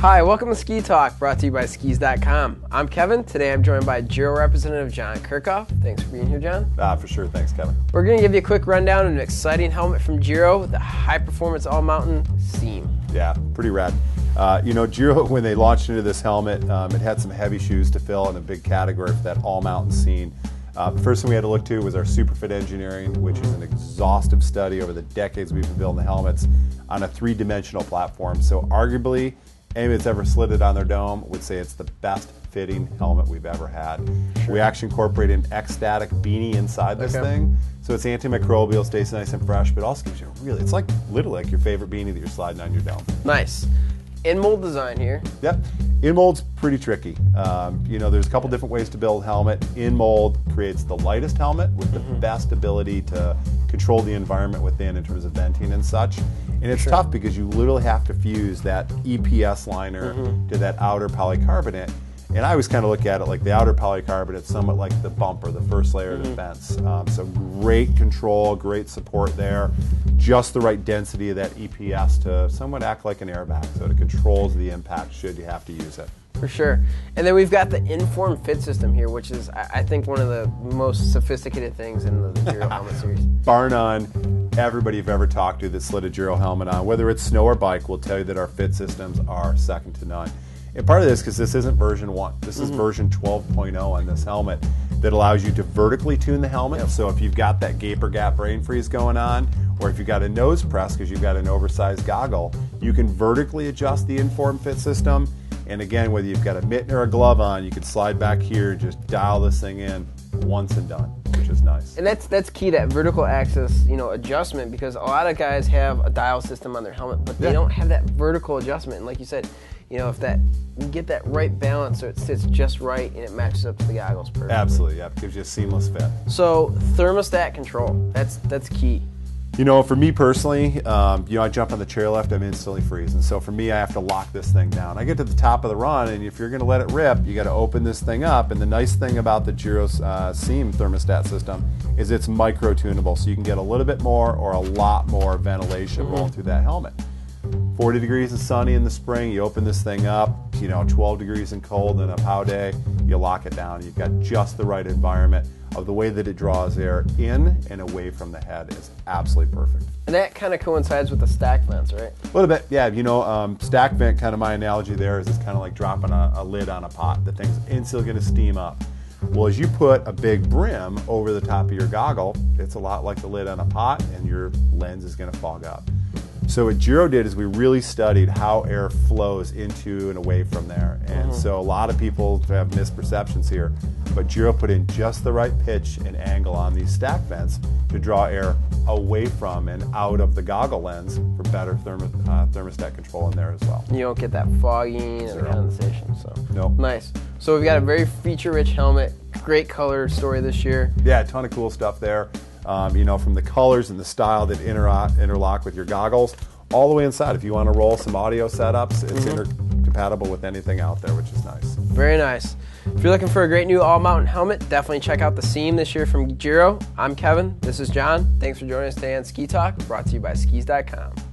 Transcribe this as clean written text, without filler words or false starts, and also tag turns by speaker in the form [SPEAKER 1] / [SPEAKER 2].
[SPEAKER 1] Hi, welcome to Ski Talk, brought to you by skis.com. I'm Kevin. Today I'm joined by Giro representative John Kirchhoff. Thanks for being here, John.
[SPEAKER 2] For sure. Thanks, Kevin.
[SPEAKER 1] We're going to give you a quick rundown of an exciting helmet from Giro, the high-performance all-mountain Seam.
[SPEAKER 2] Yeah, pretty rad. Giro, when they launched into this helmet, it had some heavy shoes to fill in a big category for that all-mountain scene. The first thing we had to look to was our Superfit engineering, which is an exhaustive study over the decades we've been building helmets on a three-dimensional platform. So arguably, anybody that's ever slid it on their dome would say it's the best fitting helmet we've ever had. Sure. We actually incorporate an X-Static beanie inside this thing. So it's antimicrobial, stays nice and fresh, but also gives you it's like literally like your favorite beanie that you're sliding on your dome.
[SPEAKER 1] Nice. In-mold design here.
[SPEAKER 2] Yep. In-mold's pretty tricky. There's a couple different ways to build a helmet. In-mold creates the lightest helmet with the best ability to control the environment within in terms of venting and such. And it's tough because you literally have to fuse that EPS liner to that outer polycarbonate. And I always kind of look at it like the outer polycarbonate, somewhat like the bumper, the first layer of defense. So great control, great support there. Just the right density of that EPS to somewhat act like an airbag, so it controls the impact should you have to use it.
[SPEAKER 1] For sure. And then we've got the Inform Fit system here, which is, I think, one of the most sophisticated things in the Giro helmet series.
[SPEAKER 2] Bar none, everybody you've ever talked to that slid a Giro helmet on, whether it's snow or bike, will tell you that our fit systems are second to none. And part of this, because this isn't version 1, this is version 12.0 on this helmet that allows you to vertically tune the helmet. So if you've got that gape or gap brain freeze going on, or if you've got a nose press because you've got an oversized goggle, you can vertically adjust the Inform Fit system. And again, whether you've got a mitten or a glove on, you can slide back here and just dial this thing in once and done, which is nice.
[SPEAKER 1] And that's key, that vertical axis, adjustment, because a lot of guys have a dial system on their helmet, but they don't have that vertical adjustment. And like you said, if you get that right balance so it sits just right and it matches up to the goggles perfectly.
[SPEAKER 2] Absolutely, yeah, it gives you a seamless fit.
[SPEAKER 1] So thermostat control, that's key.
[SPEAKER 2] For me personally, I jump on the chairlift, I'm instantly freezing. So for me, I have to lock this thing down. I get to the top of the run, and if you're going to let it rip, you got to open this thing up. And the nice thing about the Giro Seam thermostat system is it's micro-tunable, so you can get a little bit more or a lot more ventilation rolling through that helmet. 40 degrees and sunny in the spring, you open this thing up, 12 degrees and cold in a pow day, you lock it down. You've got just the right environment of the way that it draws air in and away from the head is absolutely perfect.
[SPEAKER 1] And that kind of coincides with the stack vents, right?
[SPEAKER 2] A little bit, yeah. Stack vent, kind of my analogy there is it's kind of like dropping a lid on a pot. The thing's instantly going to steam up. Well, as you put a big brim over the top of your goggle, it's a lot like the lid on a pot, and your lens is going to fog up. So what Giro did is we really studied how air flows into and away from there. And so a lot of people have misperceptions here, but Giro put in just the right pitch and angle on these stack vents to draw air away from and out of the goggle lens for better thermostat control in there as well.
[SPEAKER 1] You don't get that fogging and condensation. So
[SPEAKER 2] nope.
[SPEAKER 1] Nice. So we've got a very feature-rich helmet, great color story this year.
[SPEAKER 2] Yeah, a ton of cool stuff there. From the colors and the style that interlock with your goggles, all the way inside. If you want to roll some audio setups, it's intercompatible with anything out there, which is nice.
[SPEAKER 1] Very nice. If you're looking for a great new all-mountain helmet, definitely check out the Seam this year from Giro. I'm Kevin. This is John. Thanks for joining us today on Ski Talk, brought to you by skis.com.